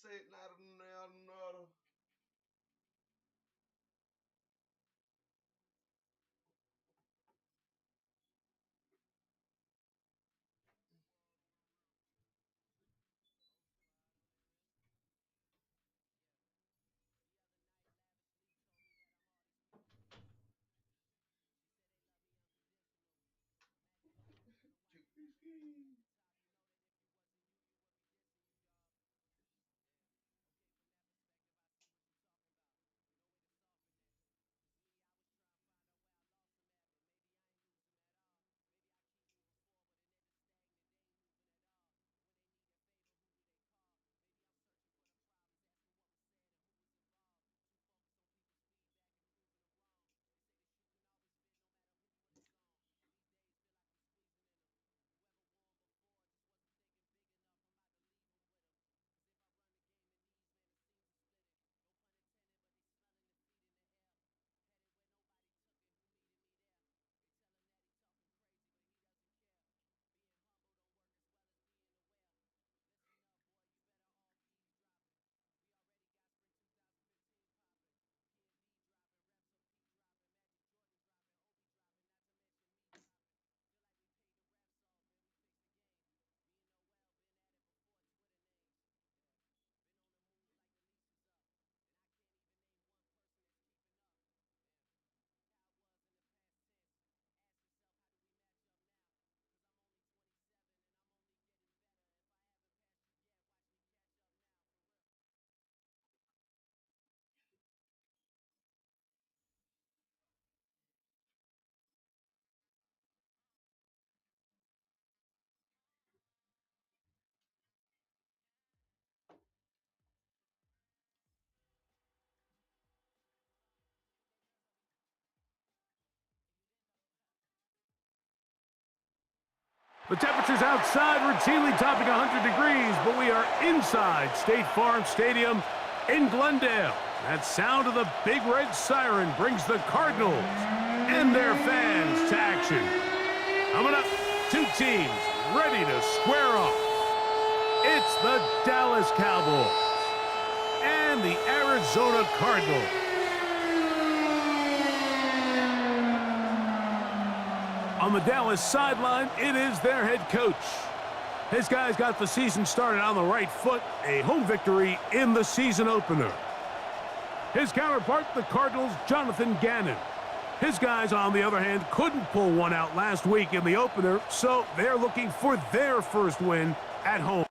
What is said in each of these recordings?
say not another. The temperatures outside routinely topping 100 degrees, but we are inside State Farm Stadium in Glendale. That sound of the big red siren brings the Cardinals and their fans to action. Coming up, two teams ready to square off. It's the Dallas Cowboys and the Arizona Cardinals. On the Dallas sideline, it is their head coach. His guys got the season started on the right foot, a home victory in the season opener. His counterpart, the Cardinals' Jonathan Gannon. His guys, on the other hand, couldn't pull one out last week in the opener, so they're looking for their first win at home.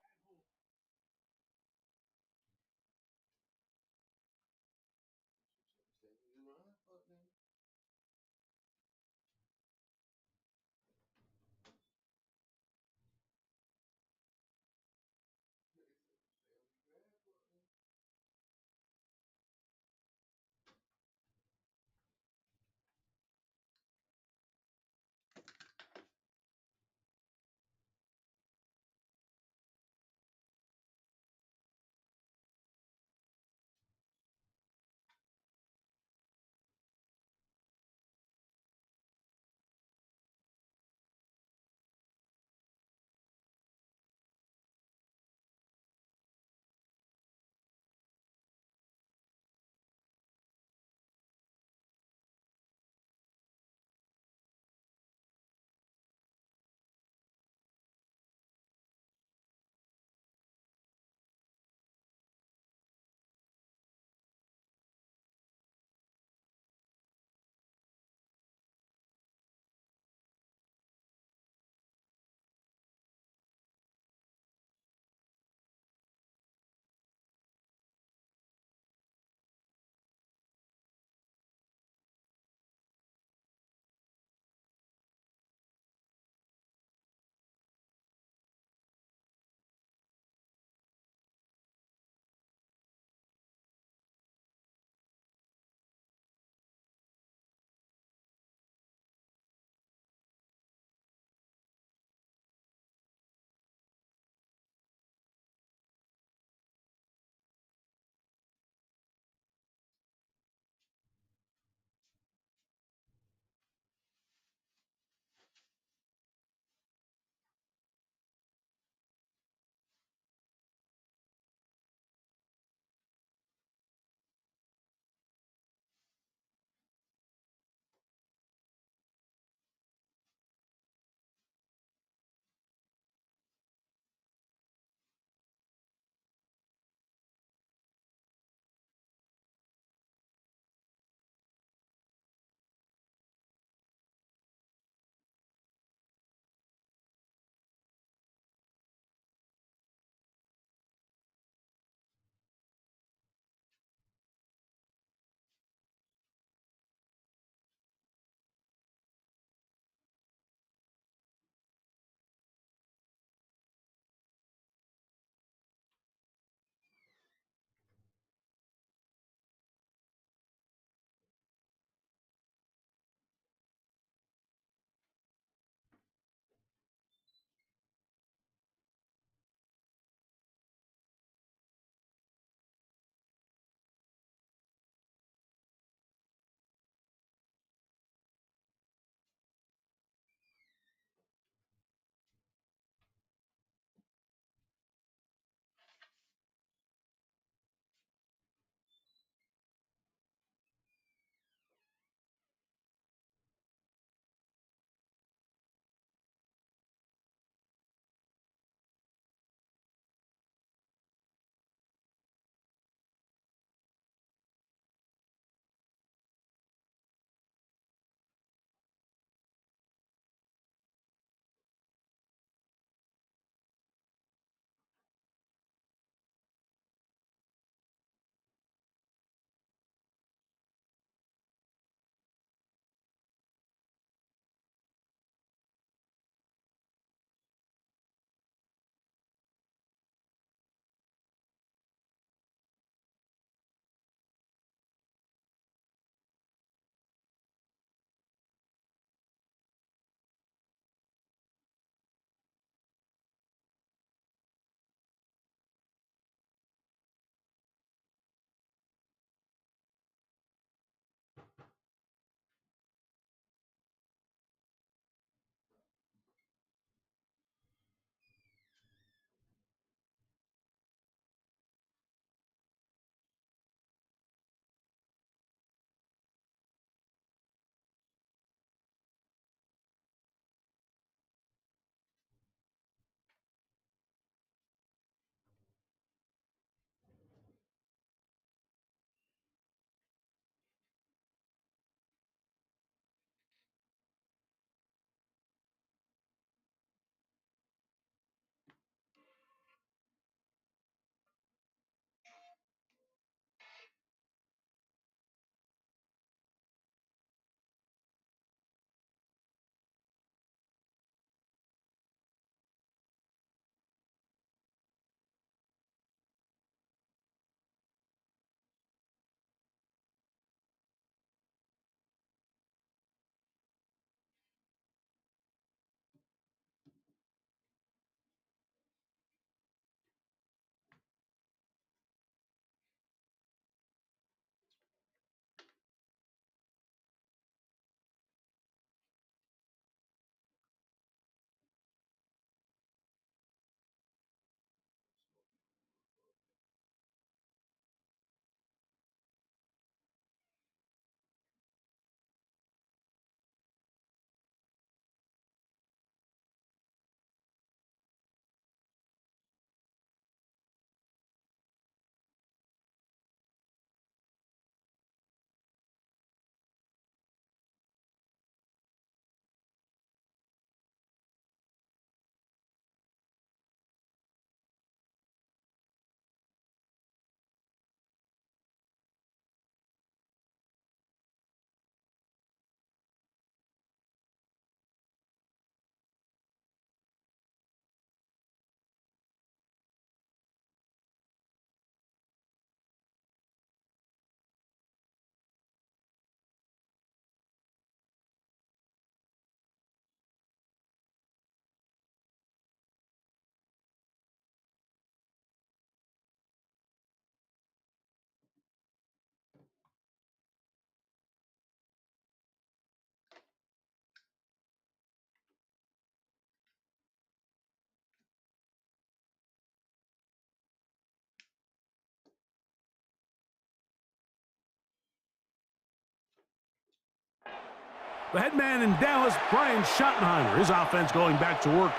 The head man in Dallas, Brian Schottenheimer, his offense going back to work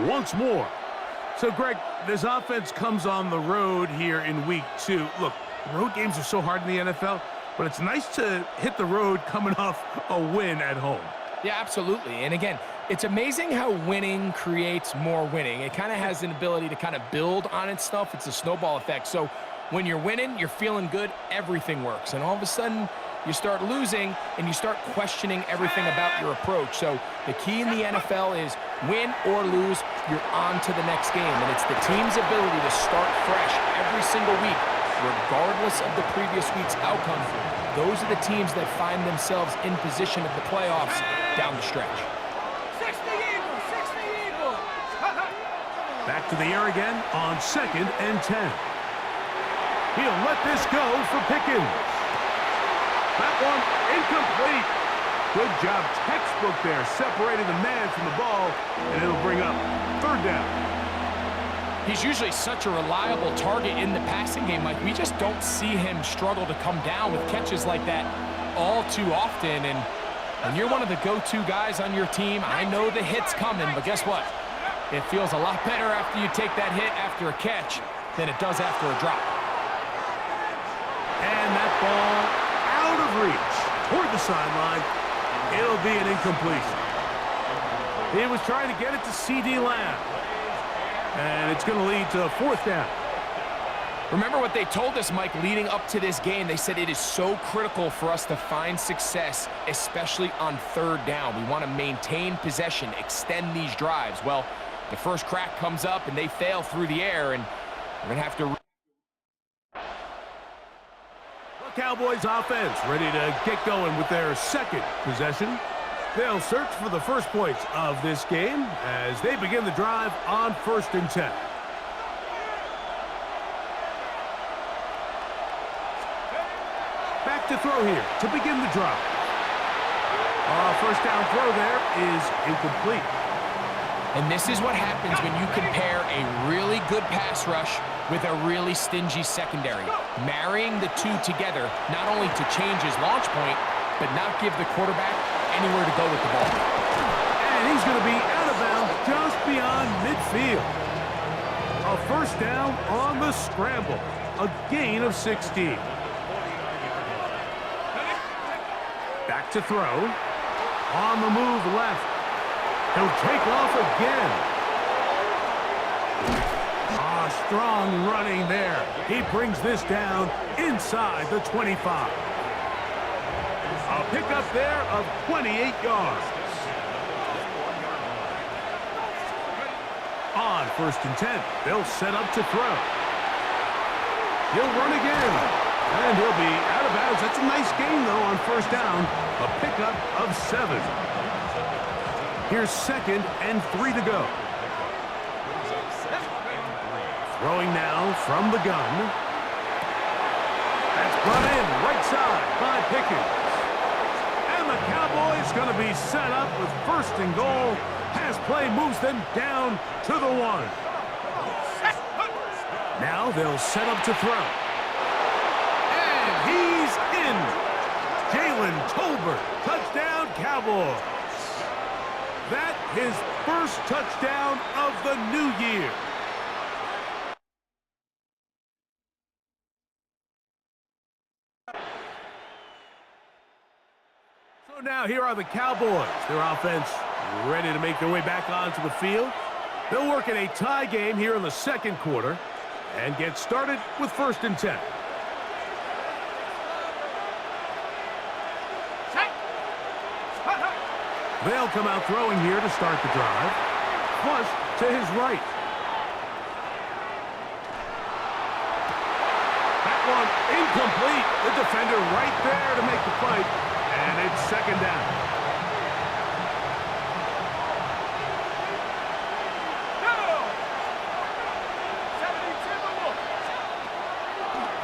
once more. So, Greg, this offense comes on the road here in week 2. Look, road games are so hard in the NFL, but it's nice to hit the road coming off a win at home. Yeah, absolutely. And again, it's amazing how winning creates more winning. It kind of has an ability to kind of build on its stuff. It's a snowball effect. So when you're winning, you're feeling good, everything works. And all of a sudden, you start losing, and you start questioning everything about your approach. So the key in the NFL is win or lose, you're on to the next game. And it's the team's ability to start fresh every single week, regardless of the previous week's outcome. Those are the teams that find themselves in position of the playoffs down the stretch. 60 Eagles, 60 Eagles. Back to the air again on 2nd and 10. He'll let this go for Pickens. That one incomplete. Good job, textbook there, separating the man from the ball, and it'll bring up 3rd down. He's usually such a reliable target in the passing game. Like, we just don't see him struggle to come down with catches like that all too often. And when you're one of the go-to guys on your team, I know the hit's coming, but guess what? It feels a lot better after you take that hit after a catch than it does after a drop. And that ball out of reach toward the sideline. It'll be an incompletion. He was trying to get it to C.D. Lamb. And it's going to lead to a 4th down. Remember what they told us, Mike, leading up to this game. They said it is so critical for us to find success, especially on 3rd down. We want to maintain possession, extend these drives. Well, the first crack comes up, and they fail through the air, and we're going to have to... Cowboys offense ready to get going with their 2nd possession. They'll search for the first points of this game as they begin the drive on 1st and 10. Back to throw here to begin the drive. First down throw there is incomplete. And this is what happens when you compare a really good pass rush with a really stingy secondary. Marrying the two together, not only to change his launch point, but not give the quarterback anywhere to go with the ball. And he's going to be out of bounds just beyond midfield. A 1st down on the scramble. A gain of 16. Back to throw. On the move left. He'll take off again. Strong running there. He brings this down inside the 25. A pickup there of 28 yards. On 1st and 10, they'll set up to throw. He'll run again, and he'll be out of bounds. That's a nice gain, though, on 1st down. A pickup of 7. Here's 2nd and 3 to go. Throwing now from the gun. That's brought in right side by Pickens. And the Cowboys going to be set up with 1st and goal. Pass play moves them down to the 1. Now they'll set up to throw. And he's in. Jalen Tolbert, touchdown Cowboys. That his first touchdown of the new year. So now here are the Cowboys. Their offense ready to make their way back onto the field. They'll work in a tie game here in the 2nd quarter and get started with 1st and 10. They'll come out throwing here to start the drive. Flush to his right. That one incomplete. The defender right there to make the fight. And it's 2nd down.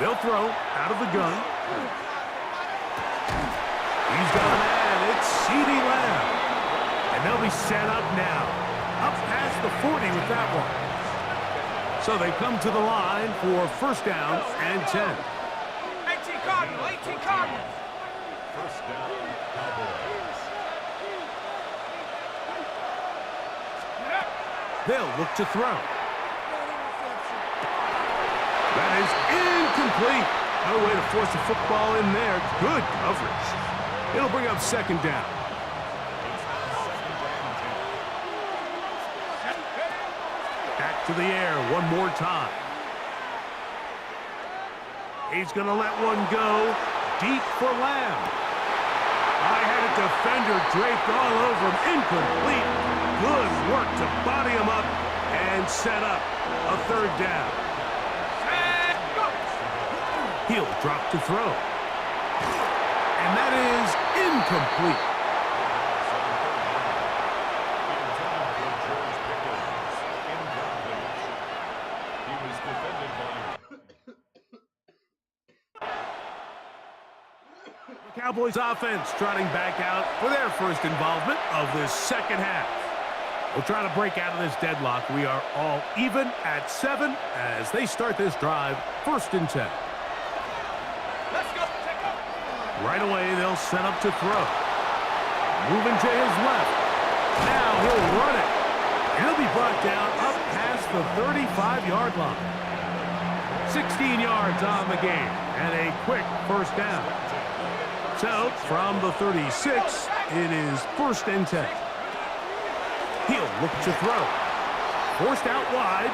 They'll throw out of the gun. He's got a man. It's C.D. Lamb. And they'll be set up now. Up past the 40 with that one. So they come to the line for 1st down and 10. 18 Cardinals, 18 Cardinals. 1st down, Cowboys. They'll look to throw. That is incomplete. No way to force the football in there. Good coverage. It'll bring up second down. Back to the air one more time. He's going to let one go deep for Lamb. I had a defender draped all over him. Incomplete. Good work to body him up and set up a third down. He'll drop to throw. And that is incomplete. The Cowboys offense trotting back out for their first involvement of this second half. We'll try to break out of this deadlock. We are all even at 7 as they start this drive, 1st and 10. Let's go. Right away, they'll set up to throw. Moving to his left. Now he'll run it. He'll be brought down up past the 35-yard line. 16 yards on the game and a quick first down. So, from the 36, it is 1st and 10. He'll look to throw. Forced out wide.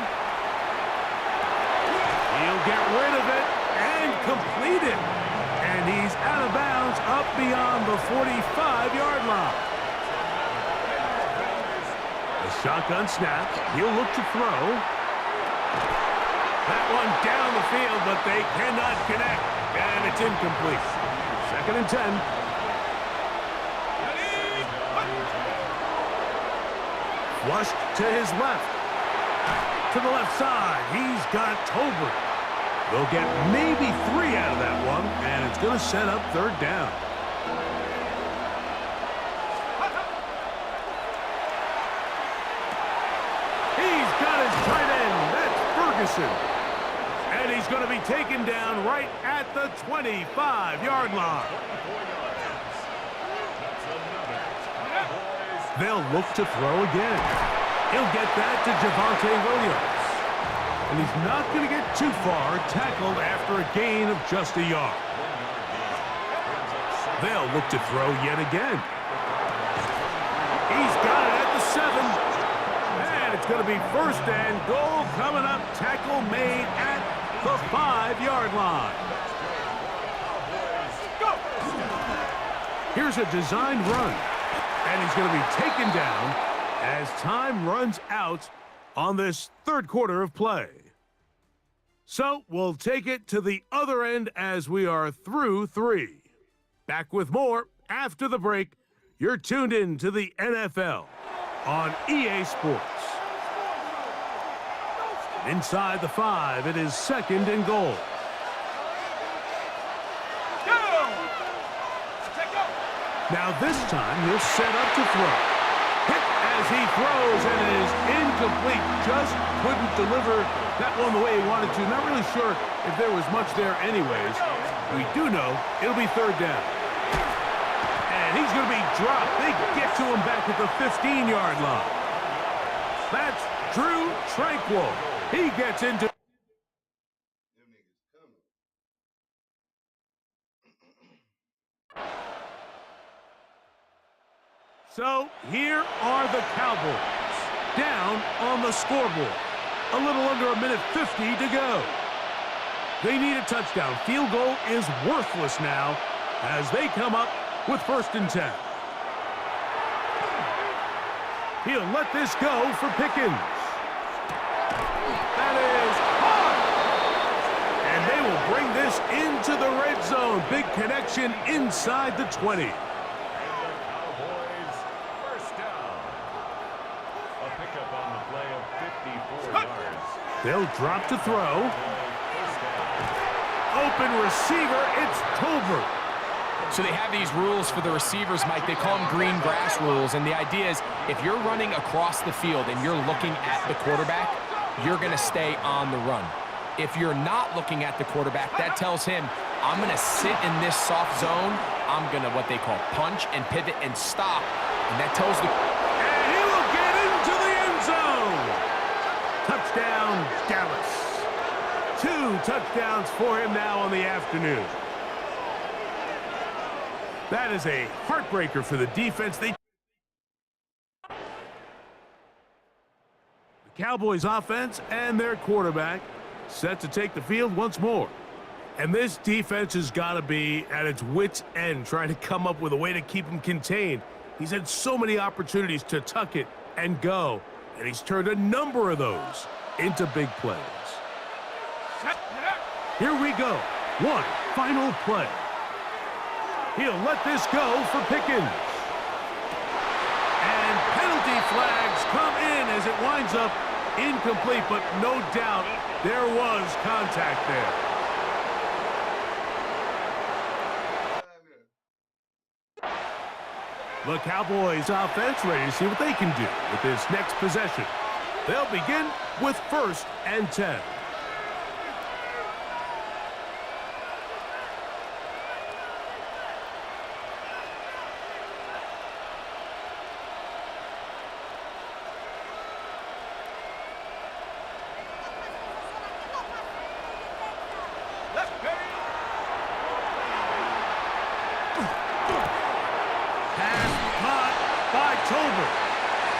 He'll get rid of it and complete it. And he's out of bounds up beyond the 45-yard line. A shotgun snap. He'll look to throw. That one down the field, but they cannot connect. And it's incomplete. 2nd and 10. Flushed to his left. To the left side. He's got Tolbert. They'll get maybe 3 out of that one, and it's going to set up 3rd down. He's got his tight end. That's Ferguson. And he's going to be taken down right at the 25-yard line. They'll look to throw again. He'll get that to Javonte Williams. And he's not going to get too far, tackled after a gain of just a yard. They'll look to throw yet again. He's got it at the 7. And it's going to be 1st and goal coming up. Tackle made at the 5-yard line. Here's a designed run. And he's going to be taken down as time runs out on this 3rd quarter of play. So we'll take it to the other end as we are through 3. Back with more after the break. You're tuned in to the NFL on EA Sports. Inside the 5, it is 2nd and goal. Now this time he'll set up to throw. Hit as he throws, and it is incomplete. Just couldn't deliver that one the way he wanted to. Not really sure if there was much there anyways. We do know it'll be 3rd down. And he's going to be dropped. They get to him back at the 15-yard line. That's Drew Tranquill. He gets into... So here are the Cowboys, down on the scoreboard. A little under a minute 50 to go. They need a touchdown. Field goal is worthless now as they come up with 1st and 10. He'll let this go for Pickens. That is hard. And they will bring this into the red zone. Big connection inside the 20. They'll drop to throw. Open receiver, it's Tolbert. So they have these rules for the receivers, Mike. They call them green grass rules. And the idea is if you're running across the field and you're looking at the quarterback, you're going to stay on the run. If you're not looking at the quarterback, that tells him, I'm going to sit in this soft zone. I'm going to what they call punch and pivot and stop. And that tells the... And he will get into the end zone. touchdowns for him now on the afternoon. That is a heartbreaker for the defense. The Cowboys offense and their quarterback set to take the field once more. And this defense has got to be at its wits' end trying to come up with a way to keep him contained. He's had so many opportunities to tuck it and go, and he's turned a number of those into big plays. Here we go. One final play. He'll let this go for Pickens. And penalty flags come in as it winds up incomplete, but no doubt there was contact there. The Cowboys offense ready to see what they can do with this next possession. They'll begin with 1st and 10.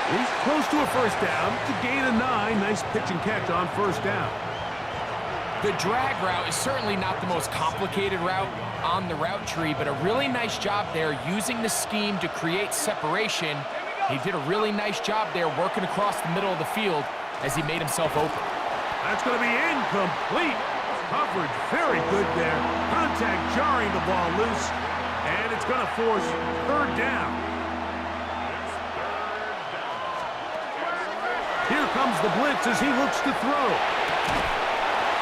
He's close to a 1st down to gain a 9. Nice pitch and catch on 1st down. The drag route is certainly not the most complicated route on the route tree, but a really nice job there using the scheme to create separation. He did a really nice job there working across the middle of the field as he made himself open. That's going to be incomplete. Coverage very good there. Contact jarring the ball loose, and it's going to force 3rd down. Here comes the blitz as he looks to throw.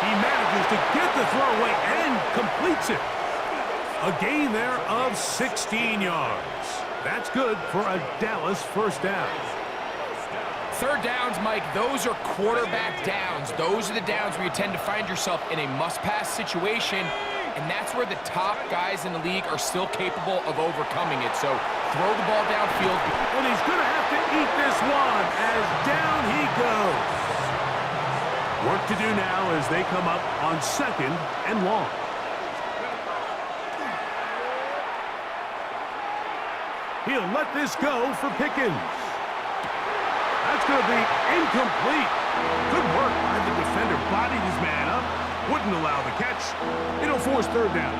He manages to get the throw away and completes it. A gain there of 16 yards. That's good for a Dallas 1st down. 3rd downs, Mike, those are quarterback downs. Those are the downs where you tend to find yourself in a must-pass situation, and that's where the top guys in the league are still capable of overcoming it. So throw the ball downfield. And he's going to have to eat this one as down he goes. Work to do now as they come up on 2nd and long. He'll let this go for Pickens. That's going to be incomplete. Good work by the defender. Bodied his man up. Wouldn't allow the catch. It'll force 3rd down.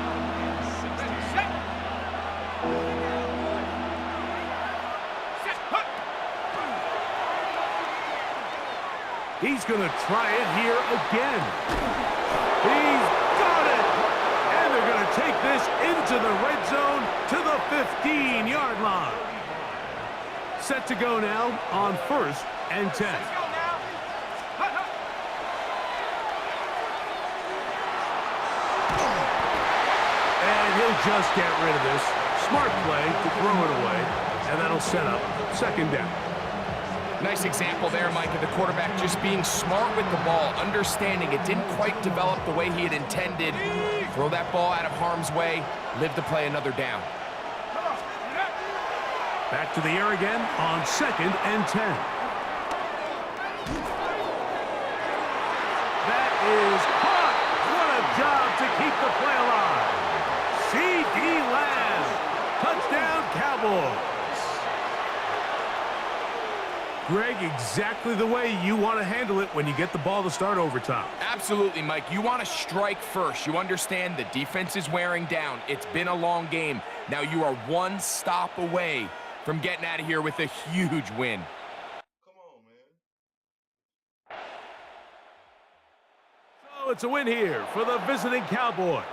He's going to try it here again. He's got it! And they're going to take this into the red zone to the 15-yard line. Set to go now on 1st and 10. And he'll just get rid of this. Smart play to throw it away, and that'll set up 2nd down. Nice example there, Mike, of the quarterback just being smart with the ball, understanding it didn't quite develop the way he had intended. Throw that ball out of harm's way, live to play another down. Back to the air again on 2nd and 10. That is caught. What a job to keep the play alive. C.D. Lamb. Touchdown, Cowboys. Greg, exactly the way you want to handle it when you get the ball to start overtime. Absolutely, Mike. You want to strike first. You understand the defense is wearing down. It's been a long game. Now you are 1 stop away from getting out of here with a huge win. Come on, man. So it's a win here for the visiting Cowboys.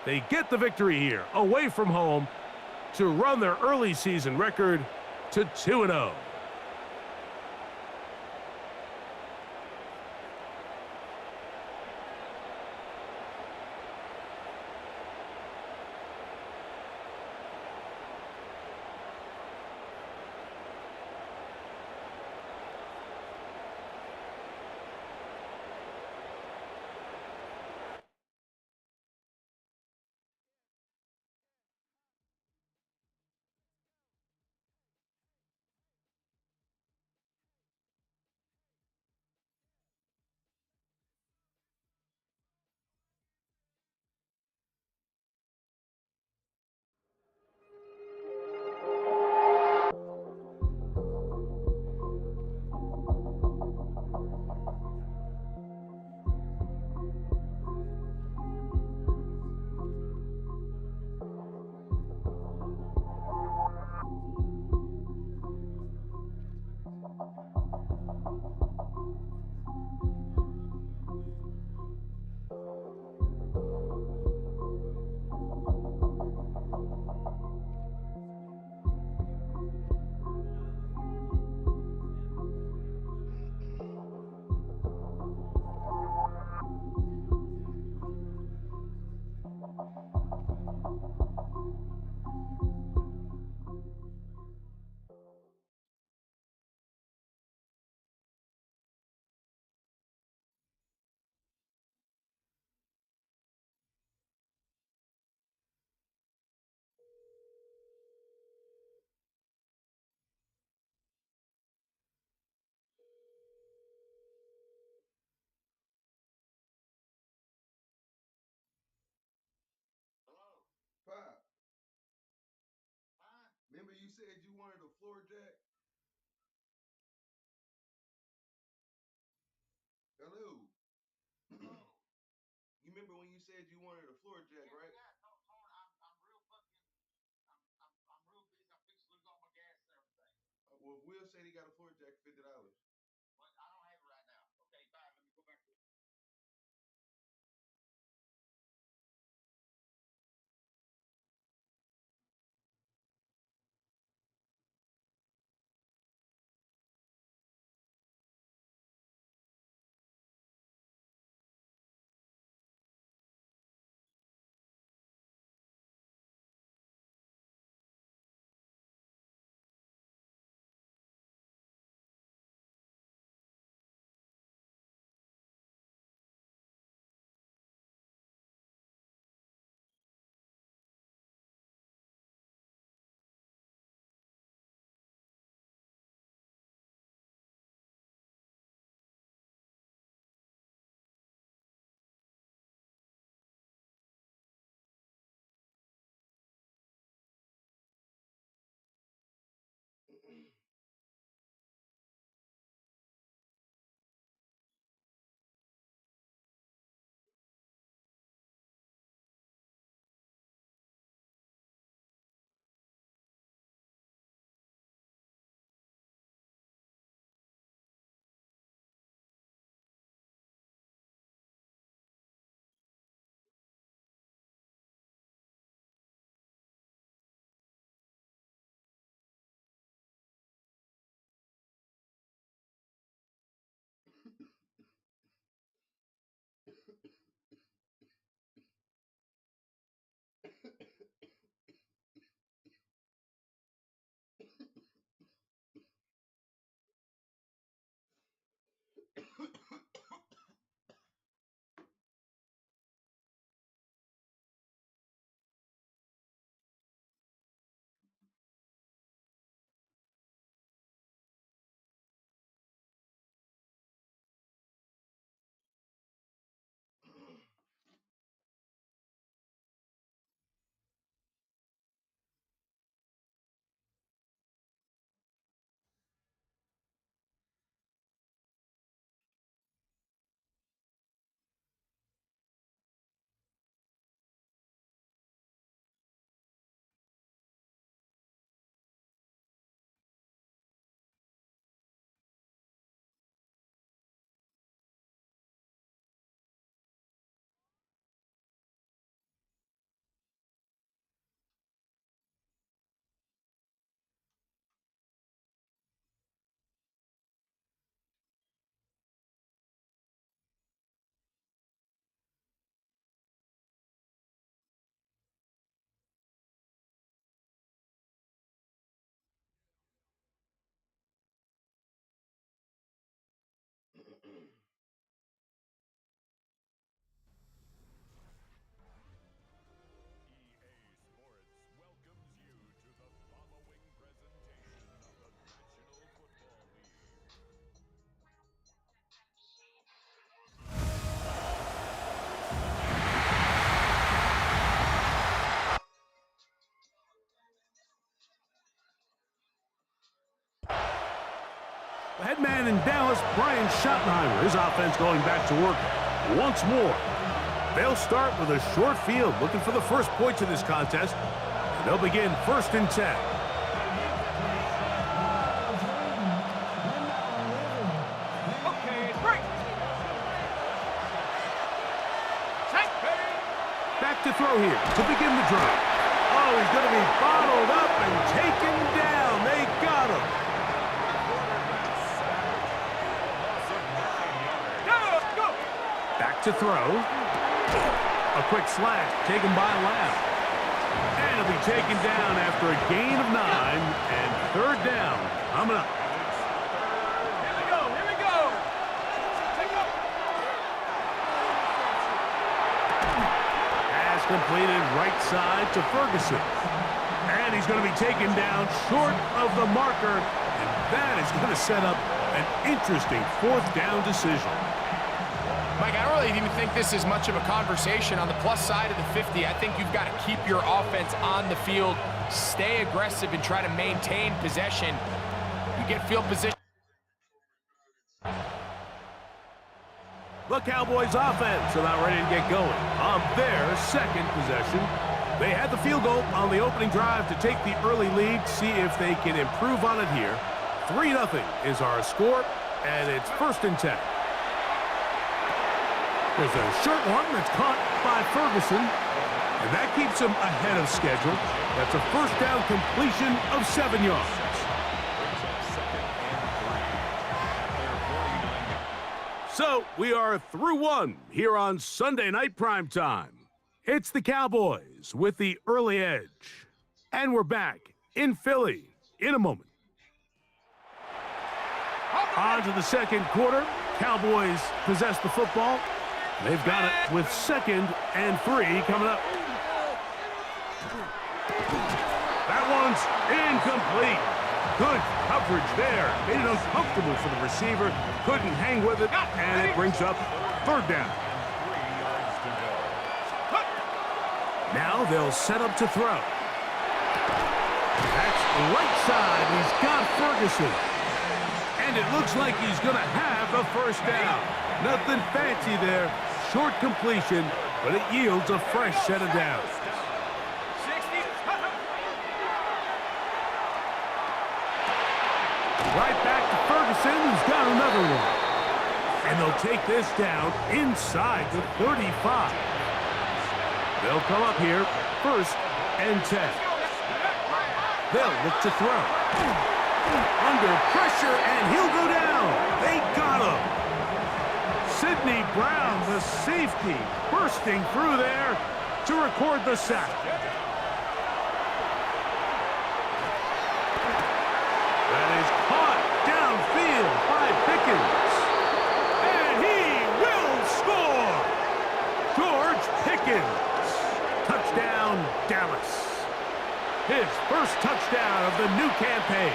They get the victory here away from home to run their early season record to 2-0. you said you wanted a floor jack? Hello. You remember when you said you wanted a floor jack, right? Yeah, no, Tony, I'm real fucking, I'm real busy. I'm fixing to lose all my gas and everything. Well, Will said he got a floor jack, $50. But I don't have it right now. Okay, bye. Let me go back to it. The head man in Dallas, Brian Schottenheimer, his offense going back to work once more. They'll start with a short field, looking for the first points in this contest. And they'll begin 1st and 10. Okay, break. Back to throw here to begin the drive. Oh, he's going to be bottled up and taken down. They got him. Back to throw. A quick slash taken by Lamb. And he'll be taken down after a gain of 9 and 3rd down. Coming up. Here we go, here we go. Take up. Pass completed right side to Ferguson. And he's going to be taken down short of the marker. And that is going to set up an interesting 4th down decision. Mike, I don't really even think this is much of a conversation. On the plus side of the 50, I think you've got to keep your offense on the field, stay aggressive, and try to maintain possession. You get field position. The Cowboys offense about ready to get going on their second possession. They had the field goal on the opening drive to take the early lead, see if they can improve on it here. 3-0 is our score, and it's 1st and 10. There's a short one that's caught by Ferguson, and that keeps him ahead of schedule. That's a first down completion of 7 yards. So we are through one here on Sunday Night Primetime. It's the Cowboys with the early edge. And we're back in Philly in a moment. On to the second quarter. Cowboys possess the football. They've got it with 2nd and 3 coming up. That one's incomplete. Good coverage there. Made it uncomfortable for the receiver. Couldn't hang with it, and it brings up 3rd down. Now they'll set up to throw. That's right side. He's got Ferguson. And it looks like he's going to have the first down. Nothing fancy there. Short completion, but it yields a fresh set of downs. Right back to Ferguson, who's got another one. And they'll take this down inside the 35. They'll come up here, 1st and 10. They'll look to throw. Under pressure, and he'll go down. They got him. Sidney Brown, the safety, bursting through there to record the sack. That is caught downfield by Pickens. And he will score. George Pickens. Touchdown, Dallas. His first touchdown of the new campaign.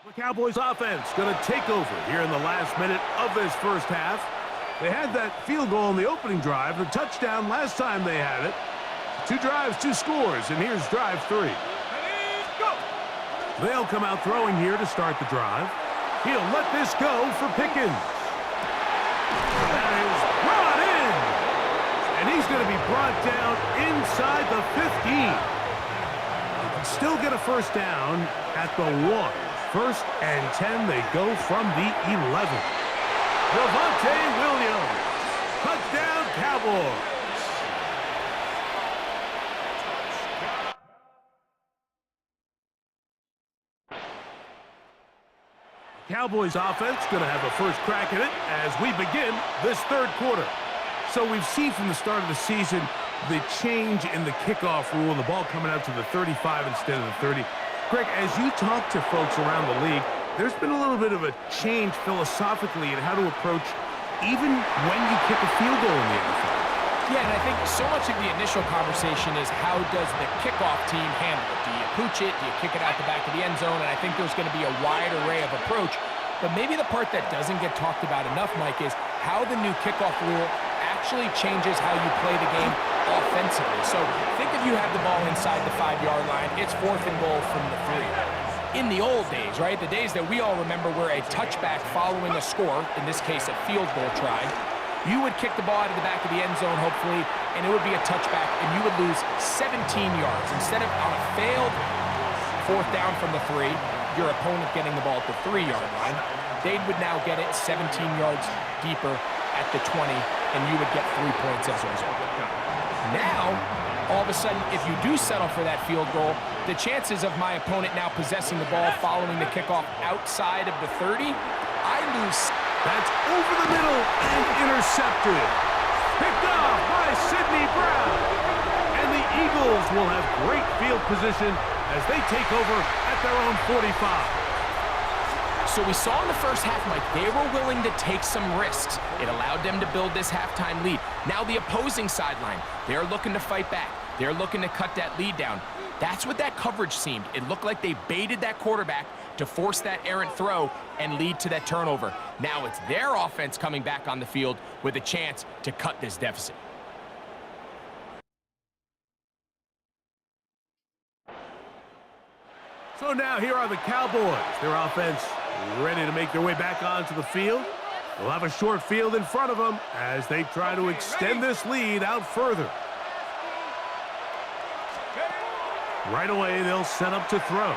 The Cowboys offense going to take over here in the last minute of this first half. They had that field goal on the opening drive, the touchdown last time they had it. 2 drives, 2 scores, and here's drive 3. They'll come out throwing here to start the drive. He'll let this go for Pickens. That is brought in. And he's going to be brought down inside the 15. They can still get a first down at the 1. 1st and 10, they go from the 11. Javonte Williams. Touchdown, Cowboys. Cowboys offense going to have a first crack at it as we begin this 3rd quarter. So we've seen from the start of the season the change in the kickoff rule, the ball coming out to the 35 instead of the 30. Greg, as you talk to folks around the league, there's been a little bit of a change philosophically in how to approach even when you kick a field goal in the NFL. Yeah, and I think so much of the initial conversation is how does the kickoff team handle it? Do you pooch it? Do you kick it out the back of the end zone? And I think there's going to be a wide array of approach. But maybe the part that doesn't get talked about enough, Mike, is how the new kickoff rule actually changes how you play the game offensively. So think if you have the ball inside the 5-yard line, it's 4th and goal from the 3. In the old days, right, the days that we all remember where a touchback following a score, in this case a field goal try, you would kick the ball out of the back of the end zone, hopefully, and it would be a touchback, and you would lose 17 yards. Instead of on a failed 4th down from the 3, your opponent getting the ball at the 3-yard line, they would now get it 17 yards deeper at the 20, and you would get 3 points as a result. Now, all of a sudden, if you do settle for that field goal, the chances of my opponent now possessing the ball following the kickoff outside of the 30, I lose. That's over the middle and intercepted. Picked off by Sidney Brown. And the Eagles will have great field position as they take over at their own 45. So we saw in the first half, Mike, they were willing to take some risks. It allowed them to build this halftime lead. Now the opposing sideline, they're looking to fight back. They're looking to cut that lead down. That's what that coverage seemed. It looked like they baited that quarterback to force that errant throw and lead to that turnover. Now it's their offense coming back on the field with a chance to cut this deficit. So now here are the Cowboys. Their offense ready to make their way back onto the field. They'll have a short field in front of them as they try to extend this lead out further. Right away, they'll set up to throw.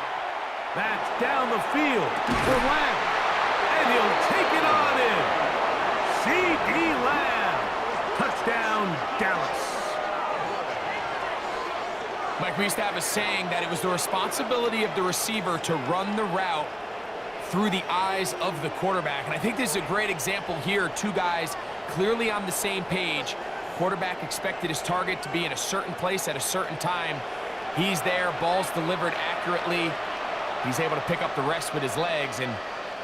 That's down the field for Lamb. And he'll take it on in. C.D. Lamb. Touchdown, Dallas. Mike, we used to have a saying that it was the responsibility of the receiver to run the route through the eyes of the quarterback. And I think this is a great example here. Two guys clearly on the same page. Quarterback expected his target to be in a certain place at a certain time. He's there, ball's delivered accurately. He's able to pick up the rest with his legs, and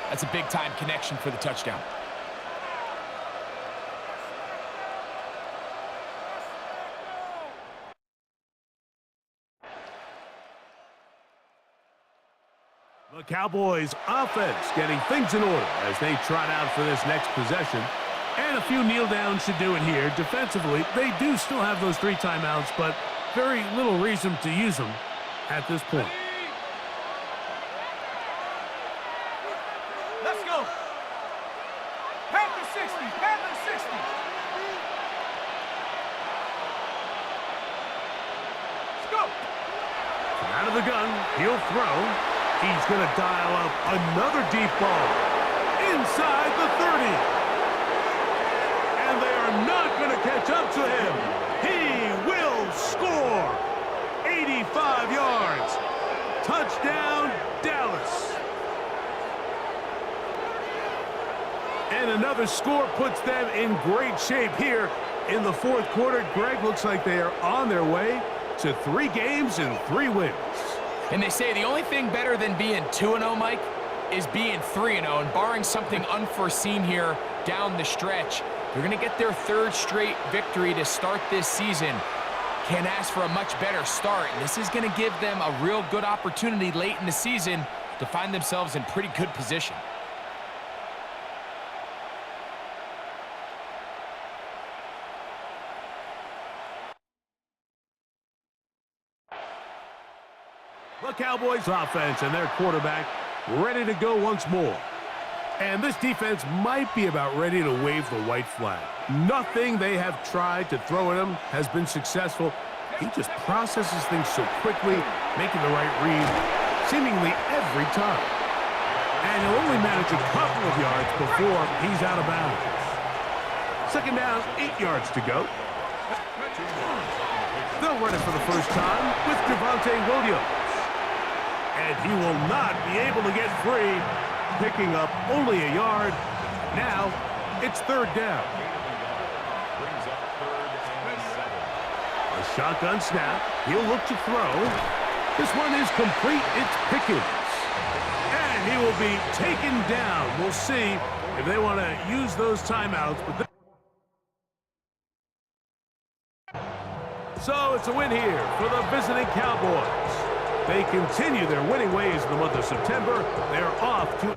that's a big-time connection for the touchdown. The Cowboys offense getting things in order as they trot out for this next possession. And a few kneel downs should do it here. Defensively, they do still have those 3 timeouts, but very little reason to use them at this point. Let's go. Panther 60. Panther 60. Let's go. Out of the gun, he'll throw. He's going to dial up another deep ball inside the 30. And they are not going to catch up to him. He will score. 85 yards. Touchdown, Dallas. And another score puts them in great shape here in the fourth quarter. Greg, looks like they are on their way to 3 games and 3 wins. And they say the only thing better than being 2-0, Mike, is being 3-0. And barring something unforeseen here down the stretch, they're going to get their 3rd straight victory to start this season. Can't ask for a much better start. And this is going to give them a real good opportunity late in the season to find themselves in pretty good position. The Cowboys offense and their quarterback ready to go once more. And this defense might be about ready to wave the white flag. Nothing they have tried to throw at him has been successful. He just processes things so quickly, making the right read seemingly every time. And he'll only manage a couple of yards before he's out of bounds. Second down, 8 yards to go. They'll run it for the first time with Javonte Williams. And he will not be able to get free, picking up only a yard. Now, it's 3rd down. A shotgun snap. He'll look to throw. This one is complete. It's Pickens. And he will be taken down. We'll see if they want to use those timeouts. But so it's a win here for the visiting Cowboys. They continue their winning ways in the month of September. They're off to...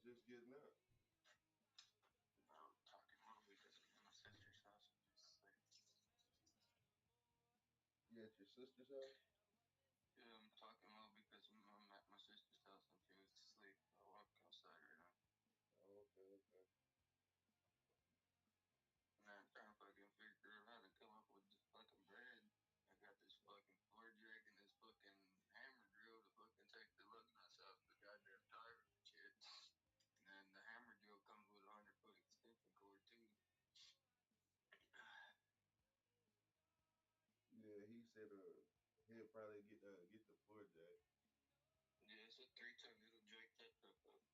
just getting up. I'm talking more because I'm at my sister's house. I'm just like, You at your sister's house? yeah, I'm talking more because I'm at my sister's house and she was asleep. I walk outside right now. Oh, okay. And I'm trying to fucking figure out how to come up with this fucking bread. I got this fucking floor jack and this fucking hammer drill to fucking take the lug nuts off the goddamn tire and shit. And then the hammer drill comes with a 100-foot extension cord too. Yeah, he said he'll probably get the floor jack. Yeah, it's a 3-ton. It'll jack that truck up.